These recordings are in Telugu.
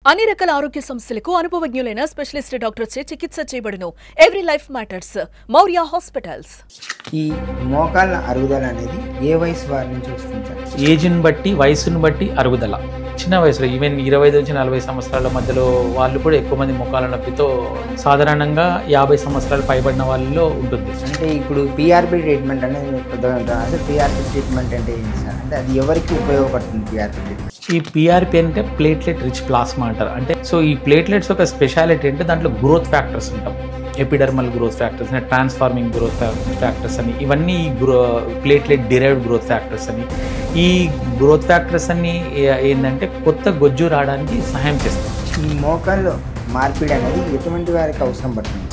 అన్ని రకాల ఆరోగ్య సమస్యలకు అనుభవజ్ఞులైన స్పెషలిస్ట్ డాక్టర్చే చికిత్స చేయబడును. Every life matters. Maurya hospitals. ఈ మోకాళ్ళ అరుగుదల అనేది ఏ వయసు వారి నుంచి వస్తుంది సార్? ఏజ్ని బట్టి, వయసును బట్టి అరుగుదల. చిన్న వయసులో ఈవెన్ 25 నుంచి 40 సంవత్సరాల మధ్యలో వాళ్ళు కూడా ఎక్కువ మంది మోకాళ్ళ నొప్పితో సాధారణంగా 50 సంవత్సరాలు పైబడిన వాళ్ళలో ఉంటుంది. అంటే ఇప్పుడు పిఆర్పి ట్రీట్మెంట్ అనేది కొద్దిగా ఉంటుంది. అసలు పిఆర్పి ట్రీట్మెంట్ అంటే ఏంటి సార్? అంటే అది ఎవరికి ఉపయోగపడుతుంది పిఆర్పి ట్రీట్మెంట్? ఈ పిఆర్పి అంటే ప్లేట్లెట్ రిచ్ ప్లాస్మా అంటారు. అంటే సో ఈ ప్లేట్లెట్స్ ఒక స్పెషాలిటీ అంటే దాంట్లో గ్రోత్ ఫ్యాక్టర్స్ ఉంటాం. ఎపిడర్మల్ గ్రోత్ ఫ్యాక్టర్స్ అని, ట్రాన్స్ఫార్మింగ్ గ్రోత్ ఫ్యాక్టర్స్ అని, ఇవన్నీ ప్లేట్లెట్ డిరైవ్డ్ గ్రోత్ ఫ్యాక్టర్స్ అని. ఈ గ్రోత్ ఫ్యాక్టర్స్ అన్ని ఏంటంటే కొత్త గొజ్జు రావడానికి సహాయం చేస్తాం. ఈ మోకాళ్ళు మార్పిడి అనేది ఎటువంటి వారికి అవసరం పడుతుంది?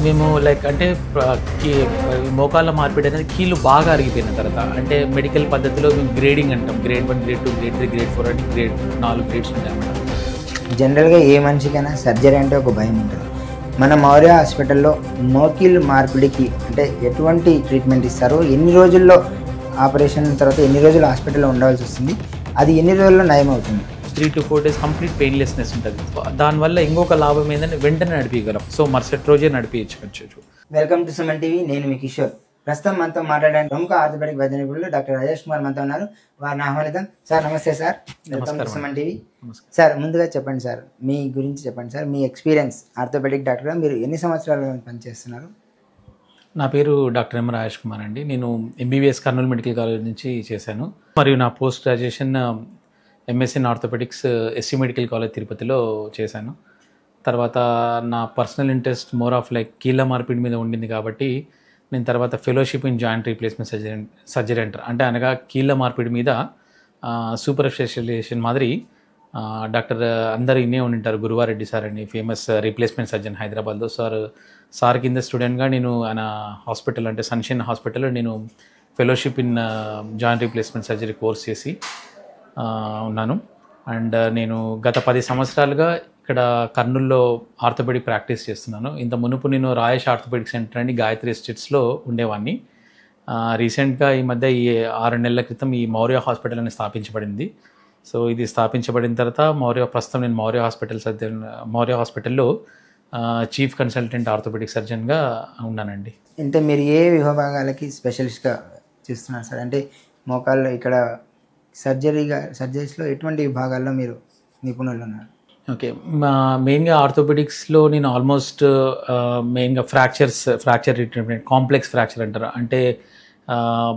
మేము అంటే మోకాళ్ళ మార్పిడి అనేది కీళ్ళు బాగా అరిగిపోయిన తర్వాత, అంటే మెడికల్ పద్ధతిలో మేము గ్రేడింగ్ అంటాం. గ్రేడ్ 1, గ్రేడ్ 2, గ్రేడ్ 3, గ్రేడ్ 4 అని 4 గ్రేడ్స్ ఉంటాయి అన్నమాట. జనరల్గా ఏ మనిషికైనా సర్జరీ అంటే ఒక భయం ఉంటుంది. మన మౌర్య హాస్పిటల్లో మోకాళ్ళ మార్పిడికి అంటే ఎటువంటి ట్రీట్మెంట్ ఇస్తారు? ఎన్ని రోజుల్లో ఆపరేషన్ తర్వాత ఎన్ని రోజులు హాస్పిటల్లో ఉండవలసి వస్తుంది? అది ఎన్ని రోజుల్లో నయం అవుతుంది? 3 to 4 days కంప్లీట్ పెయిన్లెస్నెస్ ఉంటుంది. దానివల్ల ఇంకొక లాభం ఏంటంటే వెంటనే నడిపించగలం. సో మరుసటి రోజే నడిపించవచ్చు. Welcome to Suman TV. నేను మీ కిషోర్. ప్రస్తుతం మనతో మాట్లాడడానికి ప్రముఖ ఆర్థోపెడిక్ వైద్య నిపుణులు డాక్టర్ రాజేష్ కుమార్ మనతో ఉన్నారు. వారిని ఆహ్వానిద్దాం. సార్ నమస్తే sir. Welcome to Suman TV. Sir ముందుగా చెప్పండి సార్, మీ గురించి చెప్పండి సార్. మీ ఎక్స్పీరియన్స్ ఆర్థోపెడిక్ డాక్టర్గా మీరు ఎన్ని సంవత్సరాలు పనిచేస్తున్నారు? నా పేరు డాక్టర్ ఎం రాజేష్ కుమార్ అండి. నేను ఎంబీబీఎస్ కర్నూలు మెడికల్ కాలేజ్ నుంచి చేశాను. మరియు నా post graduation MSc in orthopaedics SC medical college తిరుపతిలో చేశాను. తర్వాత నా పర్సనల్ ఇంట్రెస్ట్ మోర్ ఆఫ్ కీళ్ళ మార్పిడి మీద ఉండింది కాబట్టి నేను తర్వాత fellowship in joint replacement surgery అంటారు. అంటే అనగా కీళ్ళ మార్పిడి మీద సూపర్ స్పెషలైజేషన్ మాదిరి డాక్టర్ అందరు ఇన్నే ఉంటారు. గురువారెడ్డి సార్ అని ఫేమస్ రీప్లేస్మెంట్ సర్జన్ హైదరాబాద్లో. సార్ కింద స్టూడెంట్గా నేను ఆయన హాస్పిటల్ అంటే సన్షైన్ హాస్పిటల్లో నేను fellowship in joint replacement surgery course చేసి ఉన్నాను. అండ్ నేను గత 10 సంవత్సరాలుగా ఇక్కడ కర్నూలులో ఆర్థోపెడిక్ ప్రాక్టీస్ చేస్తున్నాను. ఇంత మునుపు నేను రాయేష్ ఆర్థోపెడిక్ సెంటర్ అని గాయత్రి ఎస్టేట్స్లో ఉండేవాడిని. రీసెంట్గా ఈ మధ్య 6 నెలల క్రితం ఈ మౌర్య హాస్పిటల్ అని స్థాపించబడింది. సో ఇది స్థాపించబడిన తర్వాత ప్రస్తుతం నేను మౌర్య హాస్పిటల్లో చీఫ్ కన్సల్టెంట్ ఆర్థోపెడిక్ సర్జన్గా ఉన్నానండి. అంటే మీరు ఏ విభాగాలకి స్పెషలిస్ట్గా చూస్తున్నారు సార్? అంటే మోకాళ్ళు ఇక్కడ సర్జరీస్లో ఎటువంటి విభాగాల్లో మీరు నిపుణులు ఉన్నారు? ఓకే, మెయిన్గా ఆర్థోపెడిక్స్లో నేను ఆల్మోస్ట్ మెయిన్గా ఫ్రాక్చర్ ట్రీట్మెంట్, కాంప్లెక్స్ ఫ్రాక్చర్ అంటారు. అంటే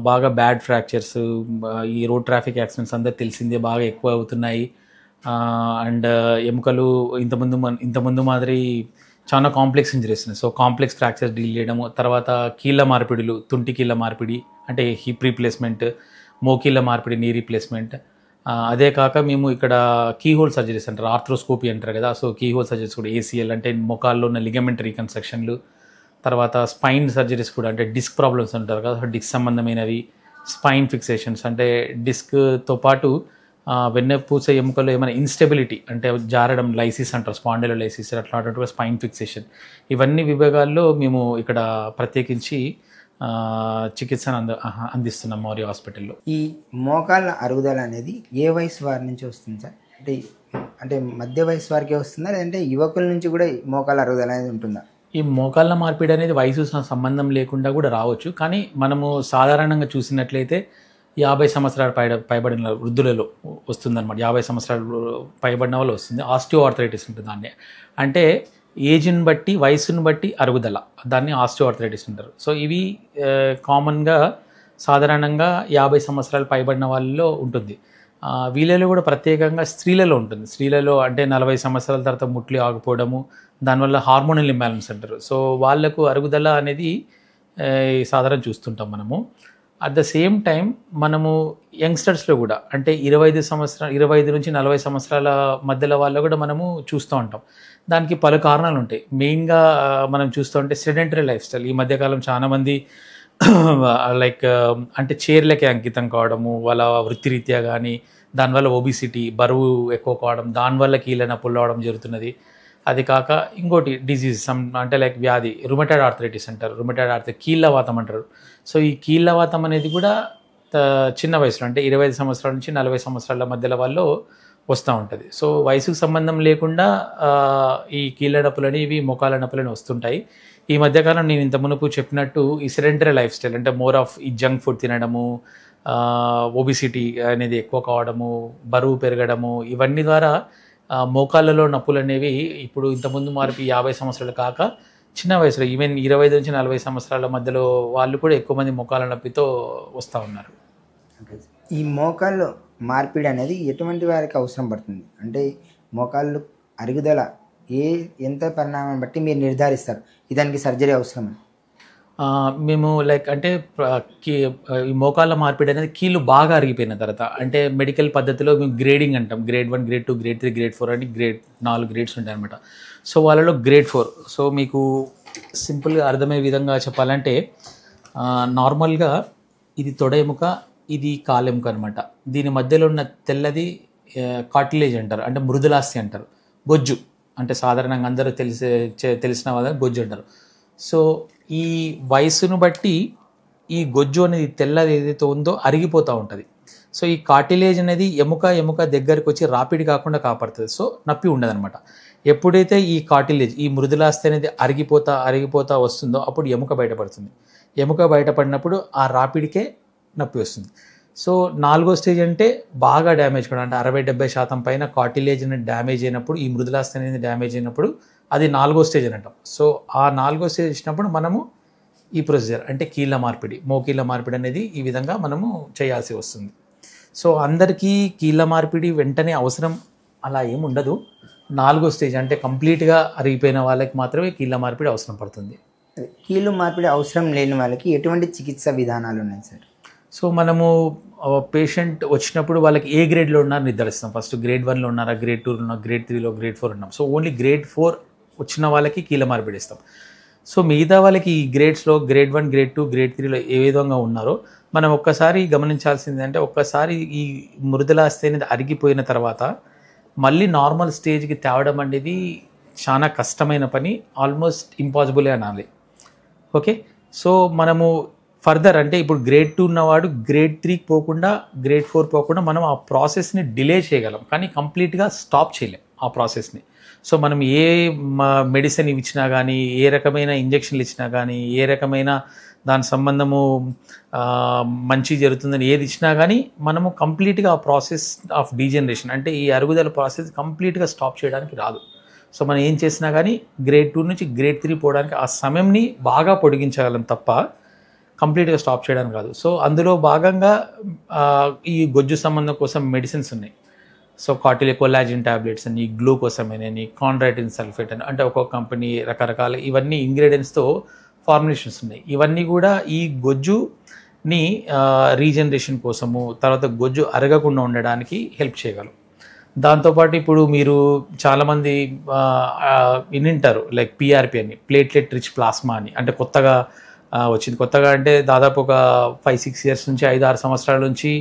బాగా బ్యాడ్ ఫ్రాక్చర్స్, ఈ రోడ్ ట్రాఫిక్ యాక్సిడెంట్స్ అందరు తెలిసిందే బాగా ఎక్కువ అవుతున్నాయి. అండ్ ఎముకలు ఇంతకుముందు మాదిరి చాలా కాంప్లెక్స్ ఇంజరీస్ ఉన్నాయి. సో కాంప్లెక్స్ ఫ్రాక్చర్స్ డీల్ చేయడము, తర్వాత కీళ్ళ మార్పిడులు, తుంటి కీళ్ళ మార్పిడి అంటే హిప్ రీప్లేస్మెంట్, మోకీళ్ళ మార్పిడి, నీ రీప్లేస్మెంట్. అదే కాక మేము ఇక్కడ కీహోల్ సర్జరీస్ అంటారు, ఆర్థ్రోస్కోపీ అంటారు కదా. సో కీహోల్ సర్జరీస్ కూడా, ఏసీఎల్ అంటే మొకాల్లో ఉన్న లిగమెంట్ రీకన్స్ట్రక్షన్లు, తర్వాత స్పైన్ సర్జరీస్ కూడా అంటే డిస్క్ ప్రాబ్లమ్స్ అంటారు కదా, డిస్క్ సంబంధమైనవి, స్పైన్ ఫిక్సేషన్స్ అంటే డిస్క్తో పాటు వెన్నెపూస ఎముకలో ఏమైనా ఇన్స్టెబిలిటీ అంటే జారడం, లైసిస్ అంటారు, స్పాండిలోలైసిస్, అట్లాంటి స్పైన్ ఫిక్సేషన్. ఇవన్నీ విభాగాల్లో మేము ఇక్కడ ప్రత్యేకించి చికిత్సను అందిస్తున్నాం మౌర్య హాస్పిటల్లో. ఈ మోకాళ్ళ అరుగుదల అనేది ఏ వయసు వారి నుంచి వస్తుంది సార్? అంటే మధ్య వయసు వారికే వస్తుందా, లేదంటే యువకుల నుంచి కూడా మోకాళ్ళ అరుగుదల అనేది ఉంటుందా? ఈ మోకాళ్ళ మార్పిడి అనేది వయసు సంబంధం లేకుండా కూడా రావచ్చు. కానీ మనము సాధారణంగా చూసినట్లయితే 50 సంవత్సరాలు పైబడిన వృద్ధులలో వస్తుందన్నమాట. 50 సంవత్సరాలు పైబడిన వాళ్ళు వస్తుంది. ఆస్టియో ఆర్థరైటిస్ ఉంటుంది దాన్ని. అంటే ఏజ్ని బట్టి, వయసును బట్టి అరుగుదల, దాన్ని ఆస్టియో ఆర్థరైటిస్ అంటారు. సో ఇవి కామన్గా సాధారణంగా 50 సంవత్సరాలు పైబడిన వాళ్ళలో ఉంటుంది. వీళ్ళలో కూడా ప్రత్యేకంగా స్త్రీలలో ఉంటుంది. స్త్రీలలో అంటే 40 సంవత్సరాల తర్వాత ముట్లు ఆగిపోవడము, దానివల్ల హార్మోనల్ ఇంబ్యాలెన్స్ అంటారు. సో వాళ్ళకు అరుగుదల అనేది సాధారణ చూస్తుంటాం మనము. అట్ ద సేమ్ టైం మనము యంగ్స్టర్స్లో కూడా అంటే 25 నుంచి 40 సంవత్సరాల మధ్యలో వాళ్ళు కూడా మనము చూస్తూ ఉంటాం. దానికి పలు కారణాలు ఉంటాయి. మెయిన్గా మనం చూస్తూ ఉంటే సెడెంటరీ లైఫ్ స్టైల్. ఈ మధ్యకాలం చాలామంది అంటే చైర్లకే అంకితం కావడము, వాళ్ళ వృత్తిరీత్యా కానీ, దానివల్ల ఒబిసిటీ, బరువు ఎక్కువ కావడం, దానివల్ల కీళ్ళ నొప్పులు రావడం జరుగుతున్నది. అది కాక ఇంకోటి డిజీజ్ అంటే వ్యాధి, రుమటాయిడ్ ఆర్థరైటిస్ అంటారు. రుమటాయిడ్ ఆర్థరైటిస్ కీళ్ళవాతం అంటారు. సో ఈ కీళ్ళవాతం అనేది కూడా చిన్న వయసులో అంటే 25 సంవత్సరాల నుంచి 40 సంవత్సరాల మధ్యలో వాళ్ళు వస్తూ ఉంటుంది. సో వయసుకు సంబంధం లేకుండా ఈ కీళ్ళ నొప్పులు అనేవి మోకాళ్ళ నొప్పులు అని వస్తుంటాయి. ఈ మధ్యకాలం నేను ఇంత మునుపు చెప్పినట్టు ఈ సెడెంటరీ లైఫ్ స్టైల్ అంటే మోర్ ఆఫ్ ఈ జంక్ ఫుడ్ తినడము, ఒబిసిటీ అనేది ఎక్కువ కావడము, బరువు పెరగడము, ఇవన్నీ ద్వారా మోకాళ్ళలో నొప్పులు అనేవి ఇప్పుడు ఇంతకుముందు మార్పు 50 సంవత్సరాలు కాక చిన్న వయసులో ఈవెన్ 25 నుంచి 40 సంవత్సరాల మధ్యలో వాళ్ళు కూడా ఎక్కువ మంది మోకాళ్ళ నొప్పితో వస్తూ ఉన్నారు. ఈ మోకాళ్ళు మార్పిడి అనేది ఎటువంటి వారికి అవసరం పడుతుంది? అంటే మోకాళ్ళు అరుగుదల ఎంత పరిణామం బట్టి మీరు నిర్ధారిస్తారు దానికి సర్జరీ అవసరం? మేము అంటే ఈ మోకాళ్ళ మార్పిడి అనేది కీళ్ళు బాగా అరిగిపోయిన తర్వాత, అంటే మెడికల్ పద్ధతిలో మేము గ్రేడింగ్ అంటాం. గ్రేడ్ 1, గ్రేడ్ 2, గ్రేడ్ 3, గ్రేడ్ 4 అని 4 గ్రేడ్స్ ఉంటాయి అనమాట. సో వాళ్ళలో గ్రేడ్ 4. సో మీకు సింపుల్గా అర్థమయ్యే విధంగా చెప్పాలంటే నార్మల్గా ఇది తొడ ఎముక, ఇది కాలెముక అనమాట. దీని మధ్యలో ఉన్న తెల్లది కార్టిలేజ్ అంటారు, అంటే మృదులాస్థి అంటారు. బొజ్జు అంటే సాధారణంగా అందరూ తెలిసిన వాళ్ళ బొజ్జు అంటారు. సో ఈ వయసును బట్టి ఈ గొజ్జు అనేది తెల్లది ఏదైతే ఉందో అరిగిపోతూ ఉంటుంది. సో ఈ కార్టిలేజ్ అనేది ఎముక దగ్గరికి వచ్చి రాపిడి కాకుండా కాపాడుతుంది. సో నొప్పి ఉండదన్నమాట. ఎప్పుడైతే ఈ కార్టిలేజ్ ఈ మృదులాస్థి అనేది అరిగిపోతా వస్తుందో అప్పుడు ఎముక బయటపడుతుంది. ఎముక బయటపడినప్పుడు ఆ రాపిడికే నొప్పి వస్తుంది. సో 4వ స్టేజ్ అంటే బాగా డ్యామేజ్ కూడా, అంటే 60-70% పైన కార్టిలేజ్ అనేది డ్యామేజ్ అయినప్పుడు, ఈ మృదులాస్థి అనేది డ్యామేజ్ అయినప్పుడు అది 4వ స్టేజ్ అని అంటాం. సో ఆ 4వ స్టేజ్ వచ్చినప్పుడు మనము ఈ ప్రొసీజర్ అంటే కీళ్ళ మార్పిడి, మోకీళ్ళ మార్పిడి అనేది ఈ విధంగా మనము చేయాల్సి వస్తుంది. సో అందరికీ కీళ్ళ మార్పిడి వెంటనే అవసరం అలా ఏమి ఉండదు. 4వ స్టేజ్ అంటే కంప్లీట్గా అరిగిపోయిన వాళ్ళకి మాత్రమే కీళ్ళ మార్పిడి అవసరం పడుతుంది. కీళ్ళు మార్పిడి అవసరం లేని వాళ్ళకి ఎటువంటి చికిత్సా విధానాలు ఉన్నాయి సార్? సో మనము పేషెంట్ వచ్చినప్పుడు వాళ్ళకి ఏ గ్రేడ్లో ఉన్నారో నిర్ధారిస్తాం. ఫస్ట్ గ్రేడ్ 1లో ఉన్నారా, గ్రేడ్ 2లో ఉన్నారా, గ్రేడ్ 3లో, గ్రేడ్ 4 ఉన్నాం. సో ఓన్లీ గ్రేడ్ 4 వచ్చిన వాళ్ళకి కీళ్ళ మార్పిడి ఇస్తాం. సో మిగతా వాళ్ళకి ఈ గ్రేడ్స్లో గ్రేడ్ 1, గ్రేడ్ 2, గ్రేడ్ 3లో ఏ విధంగా ఉన్నారో మనం ఒక్కసారి గమనించాల్సింది అంటే, ఒక్కసారి ఈ మృదులాస్థి అనేది అరిగిపోయిన తర్వాత మళ్ళీ నార్మల్ స్టేజ్కి తేవడం అనేది చాలా కష్టమైన పని, ఆల్మోస్ట్ ఇంపాసిబుల్ అనాలి. ఓకే, సో మనము ఫర్దర్ అంటే ఇప్పుడు గ్రేడ్ 2 ఉన్నవాడు గ్రేడ్ 3కి పోకుండా, గ్రేడ్ 4 పోకుండా మనం ఆ ప్రాసెస్ని డిలే చేయగలం, కానీ కంప్లీట్గా స్టాప్ చేయలేం ఆ ప్రాసెస్ని. సో మనం ఏ మెడిసిన్ ఇచ్చినా కానీ, ఏ రకమైన ఇంజక్షన్లు ఇచ్చినా కానీ, ఏ రకమైన దాని సంబంధము మంచి జరుగుతుందని ఏది ఇచ్చినా కానీ మనము కంప్లీట్గా ఆ ప్రాసెస్ ఆఫ్ డీజనరేషన్ అంటే ఈ అరుగుదల ప్రాసెస్ కంప్లీట్గా స్టాప్ చేయడానికి రాదు. సో మనం ఏం చేసినా కానీ గ్రేడ్ 2 నుంచి గ్రేడ్ 3 పోవడానికి ఆ సమయంని బాగా పొడిగించగలం తప్ప కంప్లీట్గా స్టాప్ చేయడానికి కాదు. సో అందులో భాగంగా ఈ గొజ్జు సంబంధం కోసం మెడిసిన్స్ ఉన్నాయి. సో కొలాజిన్ ట్యాబ్లెట్స్ అని, గ్లూకోసమైన్ అని, కాండ్రైటిన్ సల్ఫేట్ అని, అంటే ఒక్కొక్క కంపెనీ రకరకాల ఇవన్నీ ఇంగ్రీడియంట్స్తో ఫార్ములేషన్స్ ఉన్నాయి. ఇవన్నీ కూడా ఈ గొజ్జుని రీజనరేషన్ కోసము, తర్వాత గొజ్జు అరగకుండా ఉండడానికి హెల్ప్ చేయగలరు. దాంతోపాటు ఇప్పుడు మీరు చాలామంది వినింటారు లైక్ పిఆర్పి అని, ప్లేట్లెట్ రిచ్ ప్లాస్మా అని, అంటే కొత్తగా వచ్చింది. కొత్తగా అంటే దాదాపు ఒక 5-6 ఇయర్స్ నుంచి 5-6 సంవత్సరాల నుంచి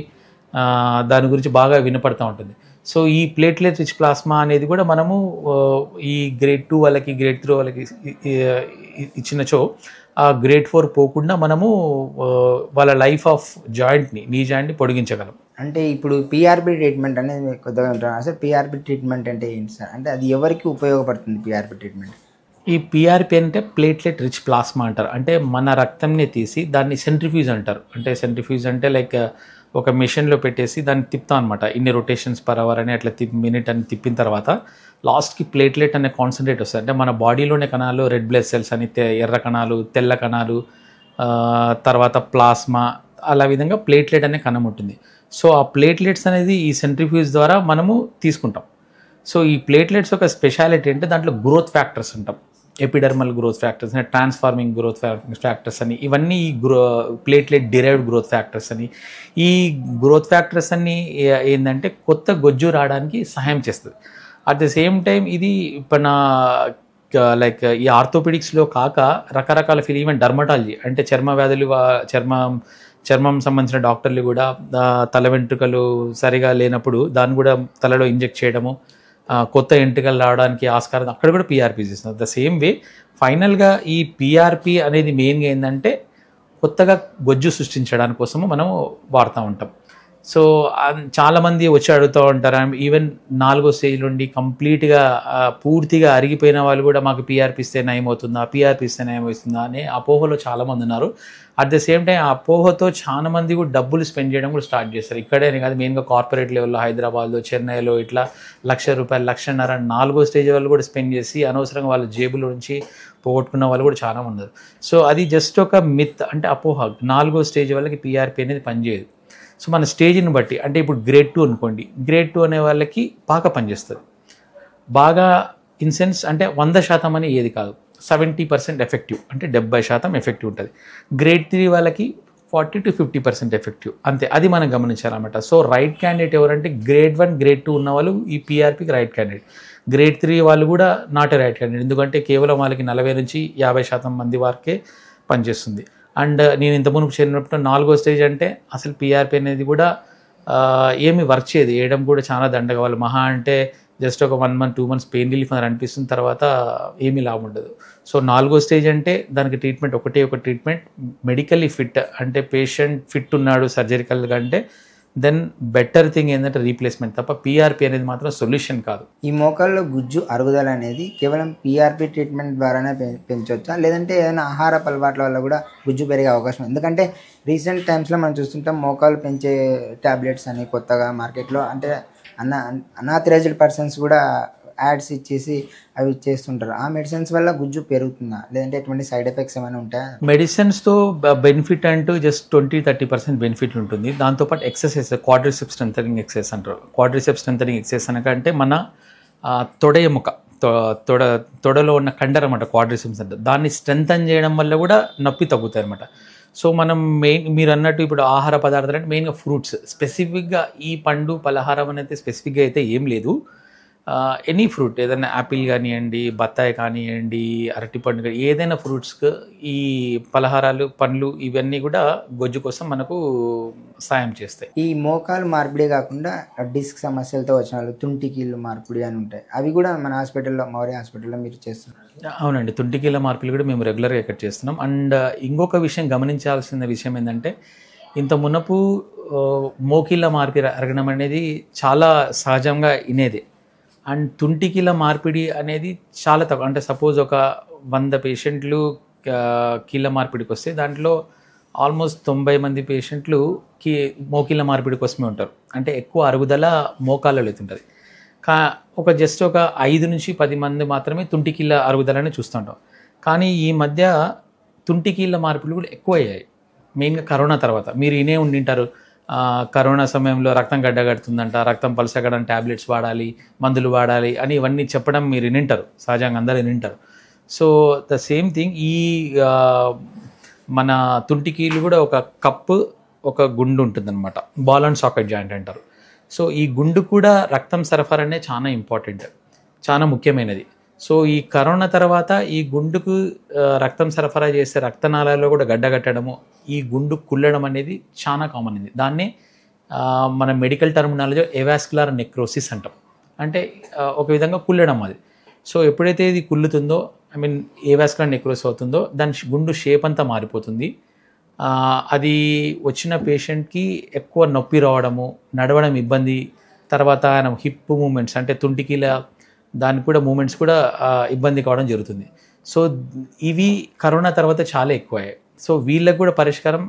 దాని గురించి బాగా వినపడుతూ ఉంటుంది. సో ఈ ప్లేట్లెట్ రిచ్ ప్లాస్మా అనేది కూడా మనము ఈ గ్రేడ్ 2 వాళ్ళకి, గ్రేడ్ 3 వాళ్ళకి ఇచ్చినచో ఆ గ్రేడ్ 4 పోకుండా మనము వాళ్ళ లైఫ్ ఆఫ్ నీ జాయింట్ని పొడిగించగలం. అంటే ఇప్పుడు పిఆర్పి ట్రీట్మెంట్ అనేది కొత్తగా ఉంటారు సార్. పిఆర్పి ట్రీట్మెంట్ అంటే ఏంటి సార్? అంటే అది ఎవరికి ఉపయోగపడుతుంది పిఆర్పి ట్రీట్మెంట్? ఈ పిఆర్పి అంటే ప్లేట్లెట్ రిచ్ ప్లాస్మా అంటారు. అంటే మన రక్తంని తీసి దాన్ని సెంట్రిఫ్యూజ్ అంటారు. అంటే సెంట్రిఫ్యూజ్ అంటే లైక్ ఒక మెషిన్లో పెట్టేసి దాన్ని తిప్పుతాం అనమాట. ఇన్ని రొటేషన్స్ పర్ అవర్ అని అట్లా మినిట్ అని తిప్పిన తర్వాత లాస్ట్కి ప్లేట్లెట్ అనే కాన్సన్ట్రేట్ వస్తుంది. అంటే మన బాడీలోనే కణాలు, రెడ్ బ్లడ్ సెల్స్ అని, ఎర్ర కణాలు, తెల్ల కణాలు, తర్వాత ప్లాస్మా, అలా విధంగా ప్లేట్లెట్ అనే కణం ఉంటుంది. సో ఆ ప్లేట్లెట్స్ అనేది ఈ సెంట్రిఫ్యూజ్ ద్వారా మనము తీసుకుంటాం. సో ఈ ప్లేట్లెట్స్ ఒక స్పెషాలిటీ అంటే దాంట్లో గ్రోత్ ఫ్యాక్టర్స్ అంటాం. ఎపిడర్మల్ గ్రోత్ ఫ్యాక్టర్స్ అని, ట్రాన్స్ఫార్మింగ్ గ్రోత్ ఫ్యాక్టర్స్ అని, ఇవన్నీ ఈ ప్లేట్లెట్ డిరైవ్డ్ గ్రోత్ ఫ్యాక్టర్స్ అని. ఈ గ్రోత్ ఫ్యాక్టర్స్ అన్ని ఏంటంటే కొత్త గొజ్జు రావడానికి సహాయం చేస్తుంది. అట్ ద సేమ్ టైం ఇది మన లైక్ ఈ ఆర్థోపెడిక్స్లో కాక రకరకాల ఫీల్డ్, ఈవెన్ డర్మటాలజీ అంటే చర్మ వ్యాధులు, చర్మం సంబంధించిన డాక్టర్లు కూడా తల వెంట్రుకలు సరిగా లేనప్పుడు దాన్ని కూడా తలలో ఇంజెక్ట్ చేయడము, కొత్త ఎంట్రుకలు రావడానికి ఆస్కారం, అక్కడ కూడా పిఆర్పి చేస్తున్నారు. ద సేమ్ వే ఫైనల్గా ఈ పిఆర్పి అనేది మెయిన్గా ఏంటంటే కొత్తగా గొజ్జు సృష్టించడానికి కోసము మనం వాడుతూ ఉంటాం. సో చాలామంది వచ్చి అడుగుతూ ఉంటారు. ఈవెన్ 4వ స్టేజ్ నుండి కంప్లీట్గా పూర్తిగా అరిగిపోయిన వాళ్ళు కూడా మాకు పీఆర్పీ ఇస్తే నయమవుతుందా, పీఆర్పీ ఇస్తే నయమవుతుందా అనే అపోహలో చాలామంది ఉన్నారు. అట్ ద సేమ్ టైం ఆ అపోహతో చాలామంది కూడా డబ్బులు స్పెండ్ చేయడం కూడా స్టార్ట్ చేస్తారు. ఇక్కడే కాదు, మెయిన్గా కార్పొరేట్ లెవెల్లో హైదరాబాద్లో, చెన్నైలో ఇట్లా ₹1,00,000, ₹1,50,000 4వ స్టేజ్ వాళ్ళు కూడా స్పెండ్ చేసి అనవసరంగా వాళ్ళ జేబుల నుంచి పోగొట్టుకున్న వాళ్ళు కూడా చాలా ఉన్నారు. సో అది జస్ట్ ఒక మిత్, అంటే అపోహ. 4వ స్టేజ్ వాళ్ళకి పీఆర్పీ అనేది పనిచేయదు. సో మన స్టేజ్ని బట్టి, అంటే ఇప్పుడు గ్రేడ్ 2 అనుకోండి, గ్రేడ్ 2 అనే వాళ్ళకి బాగా పనిచేస్తుంది. బాగా ఇన్ సెన్స్ అంటే 100% అని ఏది కాదు, 70% ఎఫెక్టివ్, అంటే 70% ఎఫెక్టివ్ ఉంటుంది. గ్రేడ్ 3 వాళ్ళకి 40 to 50% ఎఫెక్టివ్, అంతే. అది మనం గమనించాలన్నమాట. సో రైట్ క్యాండిడేట్ ఎవరంటే గ్రేడ్ 1, గ్రేడ్ 2 ఉన్న వాళ్ళు ఈ పీఆర్పీకి రైట్ క్యాండిడేట్. గ్రేడ్ 3 వాళ్ళు కూడా నాట్ ఏ రైట్ క్యాండిడేట్, ఎందుకంటే కేవలం వాళ్ళకి 40 నుంచి 50% మంది వరకే పనిచేస్తుంది. అండ్ నేను ఇంతకుముందు చెప్పినప్పుడు 4వ స్టేజ్ అంటే అసలు పీఆర్పీ అనేది కూడా ఏమి వర్క్ చేయదు, వేయడం కూడా చాలా దండగా. వాళ్ళు మహా అంటే జస్ట్ ఒక 1 month 2 months పెయిన్ రిలీఫ్ అని అనిపిస్తుంది, తర్వాత ఏమీ లాభం ఉండదు. సో 4వ స్టేజ్ అంటే దానికి ట్రీట్మెంట్ ఒకటే ఒక ట్రీట్మెంట్, మెడికల్లీ ఫిట్, అంటే పేషెంట్ ఫిట్ ఉన్నాడు సర్జరికల్గా అంటే దెన్ బెటర్ థింగ్ ఏంటంటే రీప్లేస్మెంట్ తప్ప పీఆర్పీ అనేది మాత్రం సొల్యూషన్ కాదు. ఈ మోకాల్లో గుజ్జు అరుగుదల అనేది కేవలం పీఆర్పీ ట్రీట్మెంట్ ద్వారానే పెంచవచ్చా, లేదంటే ఏదైనా ఆహారపు అలవాట్ల వల్ల కూడా గుజ్జు పెరిగే అవకాశం? ఎందుకంటే రీసెంట్ టైమ్స్లో మనం చూస్తుంటాం మోకాలు పెంచే ట్యాబ్లెట్స్ అని కొత్తగా మార్కెట్లో, అంటే అన్ఆథరైజ్డ్ పర్సన్స్ కూడా యాడ్స్ ఇచ్చేసి అవి చేస్తుంటారు. ఆ మెడిసిన్స్ వల్ల గుజ్జు పెరుగుతుందా, లేదంటే ఎటువంటి సైడ్ ఎఫెక్ట్స్ ఏమైనా ఉంటాయా? మెడిసిన్స్తో బెనిఫిట్ అంటూ జస్ట్ 20-30% బెనిఫిట్ ఉంటుంది. దాంతోపాటు ఎక్సర్సైజ్, క్వాడ్రిసెప్స్ స్ట్రెంథనింగ్ ఎక్సర్సైజ్ అంటారు. క్వాడ్రిసెప్స్ స్ట్రెంథనింగ్ ఎక్సర్సైజ్ అనకంటే మన తొడ ఎముక, తొడలో ఉన్న కండరం అన్నమాట క్వాడ్రిసెప్స్ అంటారు. దాన్ని స్ట్రెంథన్ చేయడం వల్ల కూడా నొప్పి తగ్గుతాయి అనమాట. సో మనం మెయిన్ మీరు అన్నట్టు ఇప్పుడు ఆహార పదార్థాలు అంటే మెయిన్గా ఫ్రూట్స్, స్పెసిఫిక్గా ఈ పండు పలహారం అనేది స్పెసిఫిక్గా అయితే ఏం లేదు. ఎనీ ఫ్రూట్, ఏదైనా యాపిల్ కానివ్వండి, బత్తాయి కానివ్వండి, అరటిపండు కానీ, ఏదైనా ఫ్రూట్స్కి ఈ పలహారాలు, పండ్లు ఇవన్నీ కూడా గొజ్జు కోసం మనకు సాయం చేస్తాయి. ఈ మోకాలు మార్పిడి కాకుండా డిస్క్ సమస్యలతో వచ్చిన వాళ్ళు తుంటికీళ్ళు మార్పిడి అని ఉంటాయి, అవి కూడా మన హాస్పిటల్లో, మౌర్య హాస్పిటల్లో మీరు చేస్తున్నారు? అవునండి, తుంటికీళ్ళ మార్పిడి కూడా మేము రెగ్యులర్గా ఇక్కడ చేస్తున్నాం. అండ్ ఇంకొక విషయం గమనించాల్సిన విషయం ఏంటంటే ఇంత మునపు మోకీళ్ళ మార్పిడి అరగడం అనేది చాలా సహజంగా ఇనేదే. అండ్ తుంటికీళ్ళ మార్పిడి అనేది చాలా తక్కువ, అంటే సపోజ్ ఒక 100 పేషెంట్లు కీళ్ళ మార్పిడికి వస్తే దాంట్లో ఆల్మోస్ట్ 90 మంది పేషెంట్లు మోకీళ్ళ మార్పిడి కోసమే ఉంటారు. అంటే ఎక్కువ అరుగుదల మోకాళ్ళలో అవుతుంటుంది. ఒక జస్ట్ ఒక 5 నుంచి 10 మంది మాత్రమే తుంటికీళ్ళ అరుగుదలని చూస్తుంటాం. కానీ ఈ మధ్య తుంటికీళ్ళ మార్పిడి కూడా ఎక్కువ అయ్యాయి, మెయిన్గా కరోనా తర్వాత. మీరు ఇనే ఉండింటారు, కరోనా సమయంలో రక్తం గడ్డగడుతుందంట, రక్తం పలసగడం, ట్యాబ్లెట్స్ వాడాలి, మందులు వాడాలి అని ఇవన్నీ చెప్పడం మీరు వినింటారు, సహజంగా అందరూ వినింటారు. సో ద సేమ్ థింగ్, ఈ మన తుంటికీలు కూడా ఒక కప్పు, ఒక గుండు ఉంటుందన్నమాట, బాల్ అండ్ సాకెట్ జాయింట్ అంటారు. సో ఈ గుండు కూడా రక్తం సరఫరా అనేది చాలా ఇంపార్టెంట్, చాలా ముఖ్యమైనది. సో ఈ కరోనా తర్వాత ఈ గుండుకు రక్తం సరఫరా చేసే రక్తనాళాల్లో కూడా గడ్డగట్టడము, ఈ గుండు కుల్లడం అనేది చాలా కామన్ అయింది. దాన్నే మన మెడికల్ టర్మినాలజీ ఎవాస్కులర్ నెక్రోసిస్ అంటాం, అంటే ఒక విధంగా కుల్లడం అది. సో ఎప్పుడైతే ఇది కుల్లుతుందో, ఏవాస్కులర్ నెక్రోసిస్ అవుతుందో, దాని గుండు షేప్ అంతా మారిపోతుంది. అది వచ్చిన పేషెంట్కి ఎక్కువ నొప్పి రావడము, నడవడం ఇబ్బంది, తర్వాత ఆయన హిప్ మూమెంట్స్ అంటే తుంటికీల దానికి కూడా మూమెంట్స్ కూడా ఇబ్బంది కావడం జరుగుతుంది. సో ఇవి కరోనా తర్వాత చాలా ఎక్కువయ్యాయి. సో వీళ్ళకి కూడా పరిష్కారం,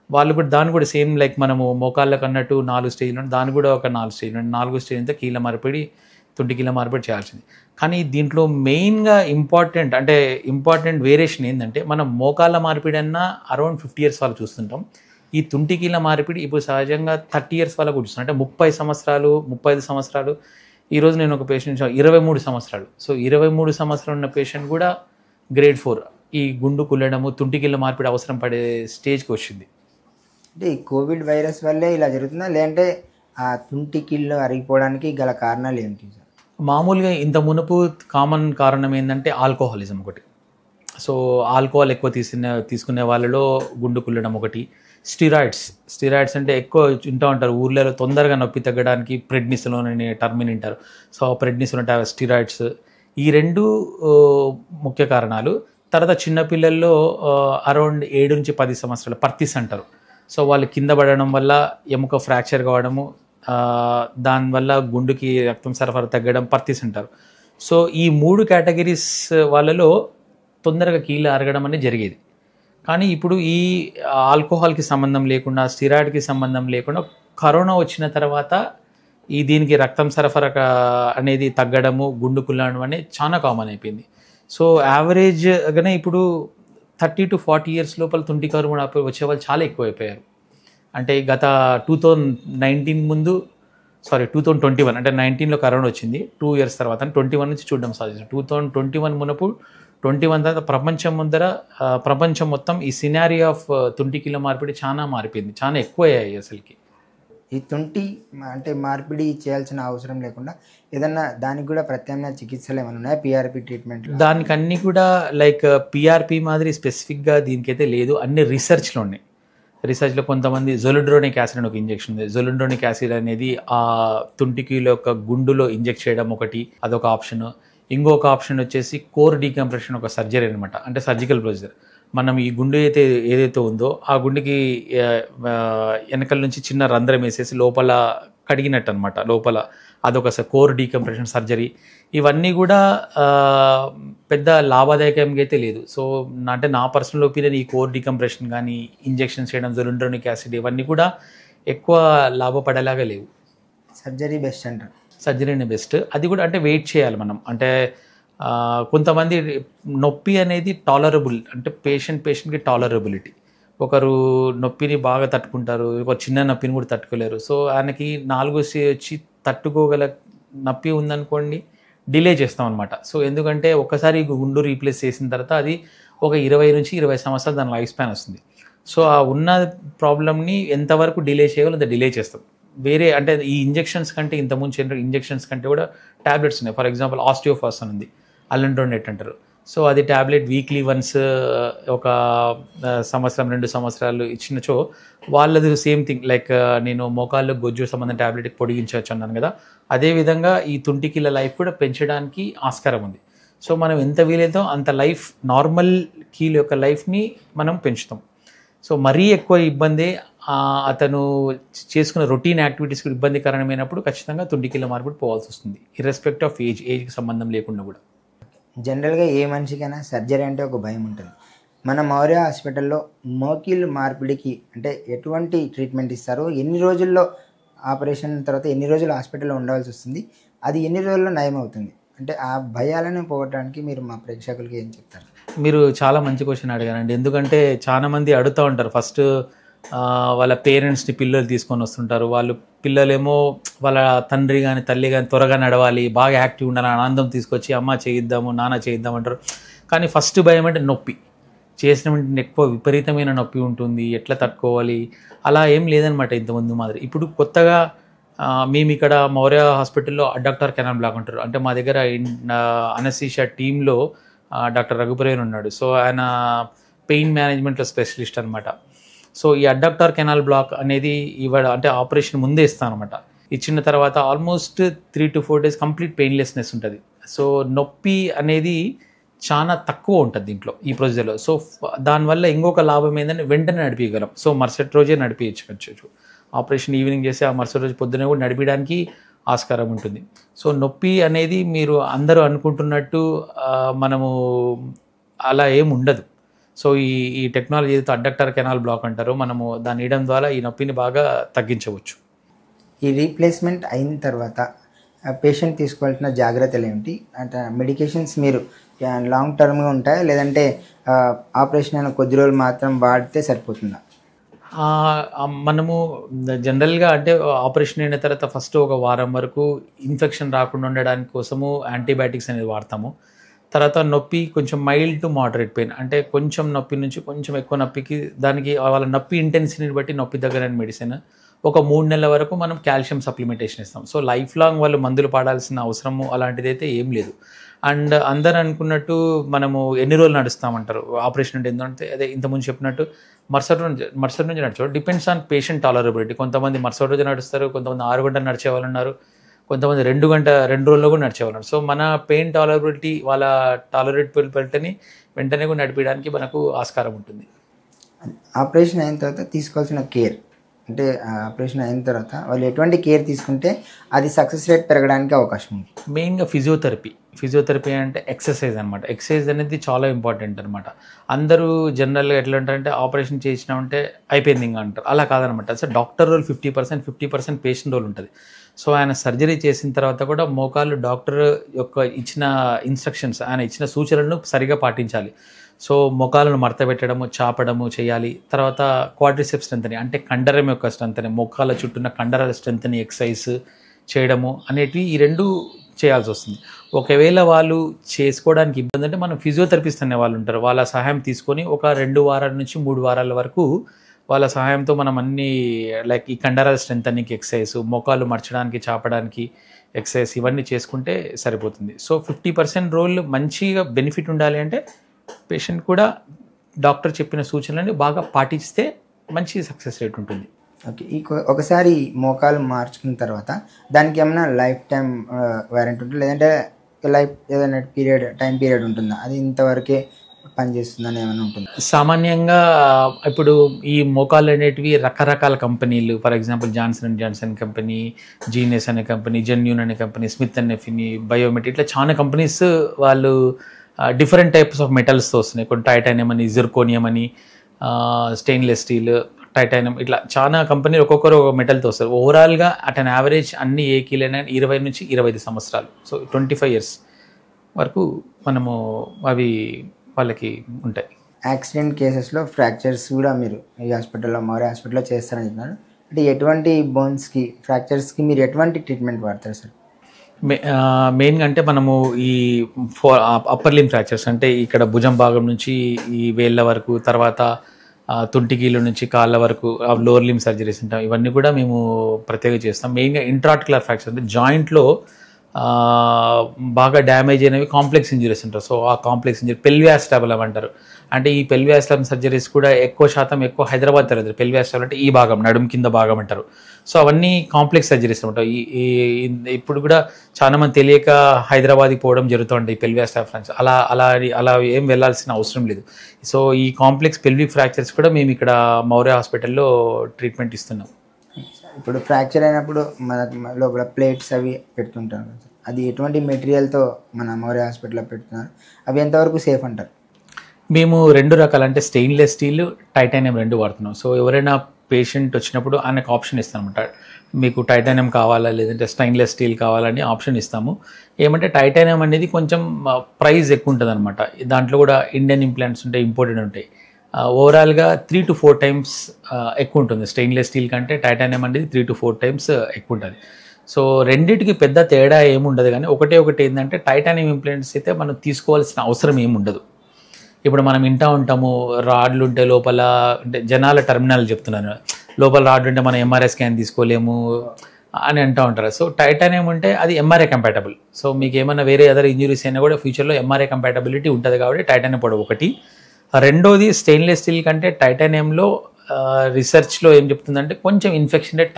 వాళ్ళు కూడా దాన్ని కూడా సేమ్ లైక్ మనము మోకాళ్ళకు అన్నట్టు 4 స్టేజ్లు ఉంటే దాన్ని కూడా ఒక 4 స్టేజ్లు, 4వ స్టేజ్ అంతా కీళ్ళ మార్పిడి, తుంటికీళ్ళ మార్పిడి చేయాల్సింది. కానీ దీంట్లో మెయిన్గా ఇంపార్టెంట్ వేరియేషన్ ఏంటంటే, మనం మోకాళ్ళ మార్పిడి అన్నా అరౌండ్ 50 years వాళ్ళు చూస్తుంటాం. ఈ తుంటికీళ్ళ మార్పిడి ఇప్పుడు సహజంగా 30 years వాళ్ళకు చూస్తున్నాం, అంటే 30 సంవత్సరాలు 35 సంవత్సరాలు. ఈరోజు నేను ఒక పేషెంట్ 23 సంవత్సరాలు. సో 23 సంవత్సరాలు ఉన్న పేషెంట్ కూడా గ్రేడ్ 4 ఈ గుండు కుల్లడము, తుంటికీళ్ళ మార్పిడి అవసరం పడే స్టేజ్కి వచ్చింది. అంటే ఈ కోవిడ్ వైరస్ వల్లే ఇలా జరుగుతుందా, లేదంటే ఆ తుంటికీళ్ళు అరిగిపోవడానికి గల కారణాలు ఏంటి? మామూలుగా ఇంత మునుపు కామన్ కారణం ఏంటంటే ఆల్కహాలిజం ఒకటి. సో ఆల్కహాల్ ఎక్కువ తీసుకునే వాళ్ళలో గుండు కుల్లడం ఒకటి. స్టిరాయిడ్స్ అంటే ఎక్కువ వింటూ ఉంటారు ఊర్లలో, తొందరగా నొప్పి తగ్గడానికి ప్రెడ్నిసోలోన్ అనే టర్మ్ వింటారు. సో ప్రెడ్నిసోలోన్ స్టిరాయిడ్స్, ఈ 2 ముఖ్య కారణాలు. తర్వాత చిన్నపిల్లల్లో అరౌండ్ 7 నుంచి 10 సంవత్సరాలు పర్తిస్ అంటారు. సో వాళ్ళు కింద పడడం వల్ల ఎముక ఫ్రాక్చర్ కావడము, దానివల్ల గుండుకి రక్తం సరఫరా తగ్గడం పర్తీస్ అంటారు. సో ఈ 3 కేటగిరీస్ వాళ్ళలో తొందరగా కీళ్ళు అరగడం అనేది జరిగేది. కానీ ఇప్పుడు ఈ ఆల్కహాల్కి సంబంధం లేకుండా, స్టిరాయిడ్కి సంబంధం లేకుండా కరోనా వచ్చిన తర్వాత దీనికి రక్తం సరఫరా అనేది తగ్గడము, గుండు కుళ్ళడం అనేది చాలా కామన్ అయిపోయింది. సో యావరేజ్గానే ఇప్పుడు 30 to 40 years లోపల తుంటి కరోనా వచ్చే వాళ్ళు చాలా ఎక్కువైపోయారు. అంటే గత 2021 అంటే 19లో కరోనా వచ్చింది, 2 years తర్వాత 21 నుంచి చూడడం సాధించారు. 2021 మునపు 21 తర్వాత ప్రపంచం మొత్తం ఈ సినారీ ఆఫ్ తుంటి కీళ్ళ మార్పిడి చాలా మారిపోయింది, చాలా ఎక్కువ అయ్యాయి అసలుకి. ఈ తుంటి అంటే మార్పిడి చేయాల్సిన అవసరం లేకుండా ఏదన్నా దానికి కూడా ప్రత్యామ్నాయ చికిత్సలు ఏమైనా ఉన్నాయా? పిఆర్పి ట్రీట్మెంట్ దానికి అన్నీ కూడా లైక్ పిఆర్పి మాదిరి స్పెసిఫిక్గా దీనికైతే లేదు, అన్ని రీసెర్చ్లో ఉన్నాయి. రీసెర్చ్లో కొంతమంది జొలుడ్రోనిక్ యాసిడ్ అని ఒక ఇంజెక్షన్ ఉంది. జొలుడ్రోనిక్ యాసిడ్ అనేది ఆ తుంటికీలో ఒక గుండులో ఇంజెక్ట్ చేయడం ఒకటి, అదొక ఆప్షన్. ఇంకొక ఆప్షన్ వచ్చేసి కోర్ డీకంప్రెషన్, ఒక సర్జరీ అనమాట, అంటే సర్జికల్ ప్రొసీజర్. మనం ఈ గుండె ఏదైతే ఉందో ఆ గుండెకి వెనకల నుంచి చిన్న రంధ్రం వేసేసి లోపల కడిగినట్టు అనమాట, లోపల అదొక కోర్ డీకంప్రెషన్ సర్జరీ. ఇవన్నీ కూడా పెద్ద లాభదాయకంగా అయితే లేదు. సో అంటే నా పర్సనల్ ఒపీనియన్, ఈ కోర్ డీకంప్రెషన్ కానీ ఇంజెక్షన్ చేయడం, జొలుడ్రోనిక్ యాసిడ్, ఇవన్నీ కూడా ఎక్కువ లాభపడేలాగా లేవు. సర్జరీ బెస్ట్ అంటారు. సర్జరీనే బెస్ట్. అది కూడా అంటే వెయిట్ చేయాలి మనం. అంటే కొంతమంది నొప్పి అనేది టాలరబుల్, అంటే పేషెంట్కి టాలరబిలిటీ. ఒకరు నొప్పిని బాగా తట్టుకుంటారు, ఒక చిన్న నొప్పిని కూడా తట్టుకోలేరు. సో ఆయనకి 4 వచ్చి తట్టుకోగల నొప్పి ఉందనుకోండి, డిలే చేస్తాం అనమాట. సో ఎందుకంటే ఒకసారి గుండు రీప్లేస్ చేసిన తర్వాత అది ఒక 20 నుంచి 20 సంవత్సరాలు దాని లైఫ్ స్పాన్ వస్తుంది. సో ఆ ఉన్న ప్రాబ్లమ్ని ఎంతవరకు డిలే చేయాలో అంత డిలే చేస్తాం. వేరే అంటే ఈ ఇంజెక్షన్స్ కంటే, ఇంతకుముందు ఇంజెక్షన్స్ కంటే కూడా ట్యాబ్లెట్స్ ఉన్నాయి. ఫర్ ఎగ్జాంపుల్ ఆస్టియోఫాస్ అని ఉంది, అలెండ్రోనెట్ అంటారు. సో అది ట్యాబ్లెట్ వీక్లీ వన్స్ ఒక సంవత్సరం 2 సంవత్సరాలు ఇచ్చినచో వాళ్ళది సేమ్ థింగ్. లైక్ నేను మోకాళ్ళు గొజ్జు సంబంధం ట్యాబ్లెట్కి పొడిగించవచ్చు అన్నాను కదా, అదేవిధంగా ఈ తుంటికీళ్ళ లైఫ్ కూడా పెంచడానికి ఆస్కారం ఉంది. సో మనం ఎంత వీలైతే అంత లైఫ్, నార్మల్ కీళ్ళ యొక్క లైఫ్ని మనం పెంచుతాం. సో మరీ ఎక్కువ ఇబ్బంది అతను చేసుకున్న రొటీన్ యాక్టివిటీస్కి ఇబ్బందికరమైనప్పుడు ఖచ్చితంగా తుంటికీళ్ళ మార్పిడి పోవాల్సి వస్తుంది, ఇర్రెస్పెక్ట్ ఆఫ్ ఏజ్కి సంబంధం లేకుండా కూడా. జనరల్గా ఏ మనిషికైనా సర్జరీ అంటే ఒక భయం ఉంటుంది. మన మౌర్య హాస్పిటల్లో మోకీళ్ళు మార్పిడికి అంటే ఎటువంటి ట్రీట్మెంట్ ఇస్తారు, ఎన్ని రోజుల్లో ఆపరేషన్ తర్వాత ఎన్ని రోజులు హాస్పిటల్లో ఉండవలసి వస్తుంది, అది ఎన్ని రోజుల్లో నయం అవుతుంది, అంటే ఆ భయాలను పోగొట్టడానికి మీరు మా ప్రేక్షకులకి ఏం చెప్తారు? మీరు చాలా మంచి క్వశ్చన్ అడిగారండి. ఎందుకంటే చాలామంది అడుగుతూ ఉంటారు, ఫస్ట్ వాళ్ళ పేరెంట్స్ని పిల్లలు తీసుకొని వస్తుంటారు. వాళ్ళు పిల్లలేమో వాళ్ళ తండ్రి కానీ తల్లి కానీ త్వరగా నడవాలి, బాగా యాక్టివ్ ఉండాలి, ఆనందం తీసుకొచ్చి అమ్మ చేయిద్దాము, నాన్న చేయిద్దాం అంటారు. కానీ ఫస్ట్ భయం అంటే నొప్పి. చేసిన వెంటనే ఎక్కువ విపరీతమైన నొప్పి ఉంటుంది, ఎట్లా తట్టుకోవాలి, అలా ఏం లేదనమాట ఇంతకుముందు మాదిరి. ఇప్పుడు కొత్తగా మేము ఇక్కడ మౌర్య హాస్పిటల్లో అడ్డక్టర్ కెనాల్ బ్లాక్ అంటారు. అంటే మా దగ్గర అనస్థీషియా టీంలో డాక్టర్ రఘుప్రవీణ్ ఉన్నాడు. సో ఆయన పెయిన్ మేనేజ్మెంట్లో స్పెషలిస్ట్ అనమాట. సో ఈ అడ్డక్టర్ కెనాల్ బ్లాక్ అనేది అంటే ఆపరేషన్ ముందే ఇస్తాను అనమాట. ఇచ్చిన తర్వాత ఆల్మోస్ట్ 3 to 4 days కంప్లీట్ పెయిన్లెస్నెస్ ఉంటుంది. సో నొప్పి అనేది చాలా తక్కువ ఉంటుంది దీంట్లో, ఈ ప్రొసీజర్లో. సో దానివల్ల ఇంకొక లాభం ఏంటంటే వెంటనే నడిపించగలం. సో మరుసటి రోజే నడిపించవచ్చు. ఆపరేషన్ ఈవినింగ్ చేసి ఆ మరుసటి రోజు పొద్దునే కూడా నడిపించడానికి ఆస్కారం ఉంటుంది. సో నొప్పి అనేది మీరు అందరూ అనుకుంటున్నట్టు మనము అలా ఏమి ఉండదు. సో ఈ టెక్నాలజీ ఏదైతే అడ్డక్టర్ కెనాల్ బ్లాక్ అంటారో, మనము దాన్ని వేయడం ద్వారా ఈ నొప్పిని బాగా తగ్గించవచ్చు. ఈ రీప్లేస్మెంట్ అయిన తర్వాత పేషెంట్ తీసుకోవాల్సిన జాగ్రత్తలు ఏమిటి, అంటే మెడికేషన్స్ మీరు లాంగ్ టర్మ్గా ఉంటాయా, లేదంటే ఆపరేషన్ అయిన కొద్ది రోజులు మాత్రం వాడితే సరిపోతుందా? మనము జనరల్గా అంటే ఆపరేషన్ అయిన తర్వాత ఫస్ట్ ఒక వారం వరకు ఇన్ఫెక్షన్ రాకుండా ఉండడానికి కోసము యాంటీబయాటిక్స్ అనేది వాడతాము. తర్వాత నొప్పి కొంచెం మైల్డ్ టు మోడరేట్ పెయిన్, అంటే కొంచెం నొప్పి నుంచి కొంచెం ఎక్కువ నొప్పికి, దానికి వాళ్ళ నొప్పి ఇంటెన్సిటీని బట్టి నొప్పి తగ్గని మెడిసిన్ ఒక 3 నెలల వరకు మనం కాల్షియం సప్లిమెంటేషన్ ఇస్తాం. సో లైఫ్ లాంగ్ వాళ్ళు మందులు పాడాల్సిన అవసరము అలాంటిది అయితే ఏం లేదు. అండ్ అందరు అనుకున్నట్టు మనము ఎన్ని రోజులు నడుస్తామంటారు ఆపరేషన్ అంటే, ఎందుకంటే అదే ఇంతకుముందు చెప్పినట్టు మరుసటి నుంచి నడిచేవారు. Depends on patient tolerability. కొంతమంది మరుసటి రోజు నడుస్తారు, కొంతమంది 6 గంటలు నడిచే వాళ్ళు ఉన్నారు, కొంతమంది 2 రోజుల్లో కూడా నడిచేవాళ్ళు. సో మన పెయిన్ టాలరబిలిటీ, వాళ్ళ టాలరేటబిలిటీని వెంటనే కూడా నడిపించడానికి మనకు ఆస్కారం ఉంటుంది. ఆపరేషన్ అయిన తర్వాత తీసుకోవాల్సిన కేర్ అంటే ఆపరేషన్ అయిన తర్వాత వాళ్ళు ఎటువంటి కేర్ తీసుకుంటే అది సక్సెస్ రేట్ పెరగడానికి అవకాశం ఉంది? మెయిన్గా ఫిజియోథెరపీ అంటే ఎక్సర్సైజ్ అనమాట. ఎక్సర్సైజ్ అనేది చాలా ఇంపార్టెంట్ అనమాట. అందరూ జనరల్గా ఎట్లా ఉంటారంటే ఆపరేషన్ చేసినామంటే అయిపోయింది ఇంకా అంటారు. అలా కాదనమాట. So doctor role 50% patient role ఉంటుంది. సో ఆయన సర్జరీ చేసిన తర్వాత కూడా మోకాళ్ళు డాక్టర్ యొక్క ఇచ్చిన ఇన్స్ట్రక్షన్స్, ఆయన ఇచ్చిన సూచనలను సరిగా పాటించాలి. సో మోకాలను మడత పెట్టడము, చాపడము చేయాలి. తర్వాత క్వాడ్రిసెప్స్ స్ట్రెంత్ని అంటే కండరం యొక్క స్ట్రెంత్ని, మోకాళ్ళ చుట్టూన్న కండరాల స్ట్రెంత్ని ఎక్సర్సైజ్ చేయడము అనేటివి ఈ రెండు చేయాల్సి వస్తుంది. ఒకవేళ వాళ్ళు చేసుకోవడానికి ఇబ్బంది అంటే మనం ఫిజియోథెరపిస్ట్ అనే వాళ్ళు ఉంటారు. వాళ్ళ సహాయం తీసుకొని ఒక 2 వారాల నుంచి 3 వారాల వరకు వాళ్ళ సహాయంతో మనం అన్ని లైక్ ఈ కండరాల స్ట్రెంత్నింగ్ ఎక్సర్సైజ్, మోకాళ్ళు మర్చడానికి, చాపడానికి ఎక్సర్సైజ్ ఇవన్నీ చేసుకుంటే సరిపోతుంది. సో 50% రోల్ మంచిగా బెనిఫిట్ ఉండాలి అంటే పేషెంట్ కూడా డాక్టర్ చెప్పిన సూచనలని బాగా పాటిస్తే మంచి సక్సెస్ రేట్ ఉంటుంది. ఓకే. ఒకసారి మోకాలు మార్చుకున్న తర్వాత దానికి ఏమైనా లైఫ్ టైం వారంటీ ఉంటుంది, లేదంటే లైఫ్ ఏదైనా టైం పీరియడ్ ఉంటుందా? అది ఇంతవరకే పనిచేస్తుందని ఏమైనా ఉంటుంది? సామాన్యంగా ఇప్పుడు ఈ మోకాళ్ళు అనేటివి రకరకాల కంపెనీలు, for example Johnson company, genius అనే కంపెనీ, జెన్యూన్ అనే కంపెనీ, స్మిత్ అండ్ నెఫిని, బయోమెట్, ఇట్లా చాలా కంపెనీస్ వాళ్ళు డిఫరెంట్ టైప్స్ ఆఫ్ మెటల్స్తో వస్తున్నాయి. కొన్ని టైటానియం అని, జిర్కోనియం అని, స్టెయిన్లెస్ స్టీల్, టైటానియం, ఇట్లా చాలా కంపెనీలు ఒక్కొక్కరు ఒక మెటల్తో వస్తారు. ఓవరాల్గా అట్ అన్ యావరేజ్ అన్ని ఏకీలైన 20 నుంచి 25 సంవత్సరాలు, సో 25 years వరకు మనము అవి వాళ్ళకి ఉంటాయి. యాక్సిడెంట్ కేసెస్లో ఫ్రాక్చర్స్ కూడా మీరు ఈ హాస్పిటల్లో, మౌర్య హాస్పిటల్లో చేస్తారని చెప్తున్నారు. అంటే ఎటువంటి బోన్స్కి, ఫ్రాక్చర్స్కి మీరు ఎటువంటి ట్రీట్మెంట్ వాడతారు సార్? మెయిన్గా అంటే మనము ఈ అప్పర్ లిమ్ ఫ్రాక్చర్స్ అంటే ఇక్కడ భుజం భాగం నుంచి ఈ వేళ్ళ వరకు, తర్వాత తుంటికీళ్ళ నుంచి కాళ్ళ వరకు లోవర్ లిమ్ సర్జరీస్ ఉంటాం. ఇవన్నీ కూడా మేము ప్రత్యేకంగా చేస్తాం. మెయిన్గా ఇంట్రాఆర్టికులర్ ఫ్రాక్చర్ అంటే జాయింట్లో బాగా డ్యామేజ్ అయినవి కాంప్లెక్స్ ఇంజరీస్ ఉంటారు. సో ఆ కాంప్లెక్స్ ఇంజరీ పెల్వియాస్టాబులం అంటారు. అంటే ఈ పెల్వియాస్టాబులం సర్జరీస్ కూడా ఎక్కువ హైదరాబాద్ జరుగుతుంది. పెల్వియాస్టాబులం అంటే ఈ భాగం, నడుము కింద భాగం అంటారు. సో అవన్నీ కాంప్లెక్స్ సర్జరీస్ అనమాట. ఇప్పుడు కూడా చాలా మంది తెలియక హైదరాబాద్కి పోవడం జరుగుతుంది ఈ పెల్వియాస్టాబులం ఫ్రాక్చర్. అలా ఏం వెళ్ళాల్సిన అవసరం లేదు. సో ఈ కాంప్లెక్స్ పెల్విక్ ఫ్రాక్చర్స్ కూడా మేము ఇక్కడ మౌర్య హాస్పిటల్లో ట్రీట్మెంట్ ఇస్తున్నాం. ఇప్పుడు ఫ్రాక్చర్ అయినప్పుడు మన లోపల ప్లేట్స్ అవి పెడుతుంటారు, అది ఎటువంటి మెటీరియల్తో మన మౌర్య హాస్పిటల్లో పెడుతున్నారు? అవి ఎంతవరకు సేఫ్ అంటారు? మేము 2 రకాలు అంటే స్టెయిన్లెస్ స్టీల్, టైటానియం 2 వాడుతున్నాం. సో ఎవరైనా పేషెంట్ వచ్చినప్పుడు ఆయనకు ఆప్షన్ ఇస్తాం అనమాట. మీకు టైటానియం కావాలా లేదంటే స్టెయిన్లెస్ స్టీల్ కావాలని ఆప్షన్ ఇస్తాము. ఏమంటే టైటానియం అనేది కొంచెం ప్రైస్ ఎక్కువ ఉంటుంది అనమాట. దాంట్లో కూడా ఇండియన్ ఇంప్లాంట్స్ ఉంటాయి, ఇంపోర్టెడ్ ఉంటాయి. ఓవరాల్గా 3 to 4 times ఎక్కువ ఉంటుంది. స్టెయిన్లెస్ స్టీల్ కంటే టైటానియం అనేది 3 to 4 times ఎక్కువ ఉంటుంది. సో రెండింటికి పెద్ద తేడా ఏముండదు. కానీ ఒకటి ఏంటంటే టైటానియం ఇంప్లాంట్స్ అయితే మనం తీసుకోవాల్సిన అవసరం ఏముండదు. ఇప్పుడు మనం ఇంటా ఉంటాము, రాడ్లు ఉంటే లోపల, అంటే జనాల టర్మినల్ చెప్తున్నాను, లోపల రాడ్లు ఉంటే మనం ఎంఆర్ఐ స్కాన్ తీసుకోలేము అని అంటూ ఉంటారు. సో టైటానియం ఉంటే అది ఎంఆర్ఐ కంపాటబుల్. సో మీకు ఏమైనా వేరే అదర్ ఇంజరీస్ అయినా కూడా ఫ్యూచర్లో ఎంఆర్ఐ కంపాటబిలిటీ ఉంటుంది. కాబట్టి టైటానియం పొడవు ఒకటి. రెండోది స్టెయిన్లెస్ స్టీల్ కంటే టైటానియంలో రీసెర్చ్లో ఏం చెప్తుందంటే కొంచెం ఇన్ఫెక్షన్ రేట్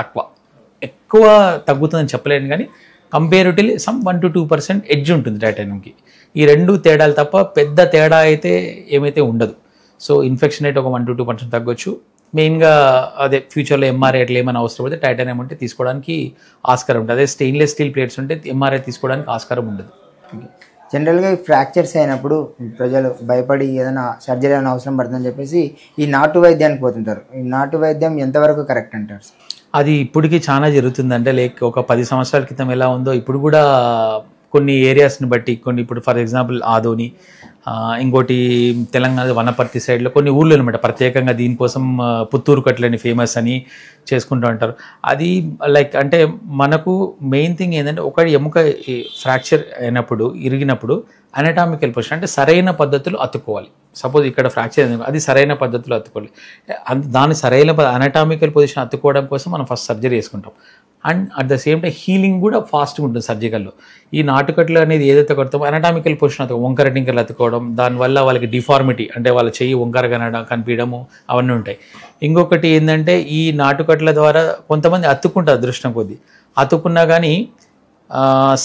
ఎక్కువ తగ్గుతుందని చెప్పలేను, కానీ కంపేరిటివ్లీ 1 to 2% ఎడ్జ్ ఉంటుంది టైటానియంకి. ఈ 2 తేడాలు తప్ప పెద్ద తేడా అయితే ఏమైతే ఉండదు. సో ఇన్ఫెక్షన్ రేట్ ఒక 1 to 2% తగ్గొచ్చు. మెయిన్గా అదే ఫ్యూచర్లో ఎంఆర్ఐ అట్లా ఏమైనా అవసరం పడితే టైటానియం ఉంటే తీసుకోవడానికి ఆస్కారం ఉంటుంది. అదే స్టెయిన్లెస్ స్టీల్ ప్లేట్స్ ఉంటే ఎంఆర్ఐ తీసుకోవడానికి ఆస్కారం ఉండదు. జనరల్గా ఫ్రాక్చర్స్ అయినప్పుడు ప్రజలు భయపడి ఏదైనా సర్జరీ అయినా అవసరం పడుతుందని చెప్పేసి ఈ నాటు వైద్యానికి పోతుంటారు. ఈ నాటు వైద్యం ఎంతవరకు కరెక్ట్ అంటారు? అది ఇప్పటికీ చాలా జరుగుతుంది. అంటే ఒక 10 సంవత్సరాల క్రితం ఎలా ఉందో ఇప్పుడు కూడా కొన్ని ఏరియాస్ని బట్టి ఇప్పుడు ఫర్ ఎగ్జాంపుల్ ఆదోని, ఇంకోటి తెలంగాణ వనపర్తి సైడ్లో కొన్ని ఊళ్ళో అనమాట ప్రత్యేకంగా దీనికోసం పుత్తూరు కట్లని ఫేమస్ అని చేసుకుంటూ ఉంటారు. అది అంటే మనకు మెయిన్ థింగ్ ఏంటంటే ఒకటి ఎముక ఫ్రాక్చర్ అయినప్పుడు, ఇరిగినప్పుడు అనటామికల్ పొజిషన్ అంటే సరైన పద్ధతులు అతుక్కోవాలి. సపోజ్ ఇక్కడ ఫ్రాక్చర్ అయింది, అది సరైన పద్ధతిలో అతుక్కోవాలి. దాని సరైన అనటామికల్ పొజిషన్ అతుక్కోవడం కోసం మనం ఫస్ట్ సర్జరీ చేసుకుంటాం. And at the same time healing కూడా ఫాస్ట్గా ఉంటుంది సర్జికల్లో. ఈ నాటుకట్లు అనేది ఏదైతే కడతామో అనటామికల్ పొజిషన్ వంకర టింకర్లు అతుక్కోవడం, దానివల్ల వాళ్ళకి డిఫార్మిటీ అంటే వాళ్ళ చెయ్యి వంకర కనిపించడము అవన్నీ ఉంటాయి. ఇంకొకటి ఏంటంటే ఈ నాటుకట్ల ద్వారా కొంతమంది అతుక్కుంటారు, అదృష్టం కొద్దీ అతుక్కున్నా కానీ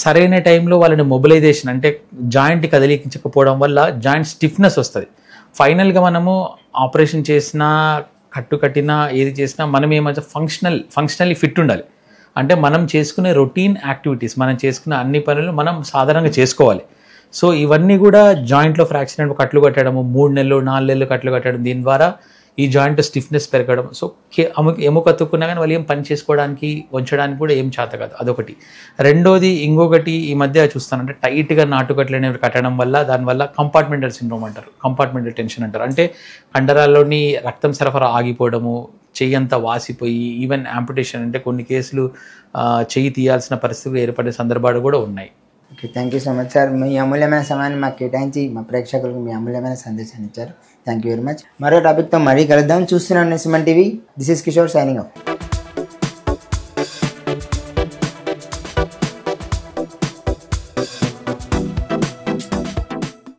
సరైన టైంలో వాళ్ళని మొబిలైజేషన్ అంటే జాయింట్ కదిలించకపోవడం వల్ల జాయింట్ స్టిఫ్నెస్ వస్తుంది. ఫైనల్గా మనము ఆపరేషన్ చేసినా కట్టినా ఏది చేసినా మనం ఏమైతే ఫంక్షనల్లీ ఫిట్ ఉండాలి. అంటే మనం చేసుకునే రొటీన్ యాక్టివిటీస్, మనం చేసుకునే అన్ని పనులు మనం సాధారణంగా చేసుకోవాలి. సో ఇవన్నీ కూడా జాయింట్లో ఫ్రాక్చర్ అంటే కట్లు కట్టడము, 3 నెలలు 4 నెలలు కట్లు కట్టడం, దీని ద్వారా ఈ జాయింట్ స్టిఫ్నెస్ పెరగడం. సో ఎముక అతుక్కున్నా కానీ వాళ్ళు ఏం పని చేసుకోవడానికి వంచడానికి కూడా ఏం చేత కాదు, అదొకటి. రెండోది ఇంకొకటి ఈ మధ్య చూస్తానంటే టైట్గా నాటుకట్లు అనేవి కట్టడం వల్ల దానివల్ల కంపార్ట్మెంటల్ సిండ్రోమ్ అంటారు, కంపార్ట్మెంటల్ టెన్షన్ అంటారు. అంటే కండరాల్లోని రక్తం సరఫరా ఆగిపోవడము, చెయ్యి అంతా వాసిపోయి ఈవెన్ యాంపుటేషన్ అంటే కొన్ని కేసులు చెయ్యి తీయాల్సిన పరిస్థితులు ఏర్పడే సందర్భాలు కూడా ఉన్నాయి. Okay, thank you so much sir. మీ అమూల్యమైన సమయాన్ని మాకు కేటాయించి మా ప్రేక్షకులకు మీ అమూల్యమైన సందేశాన్ని ఇచ్చారు. Thank you very much. మరో టాపిక్తో మరీ కలుద్దాం. చూస్తున్నాను Suman TV. This is Kishore signing off.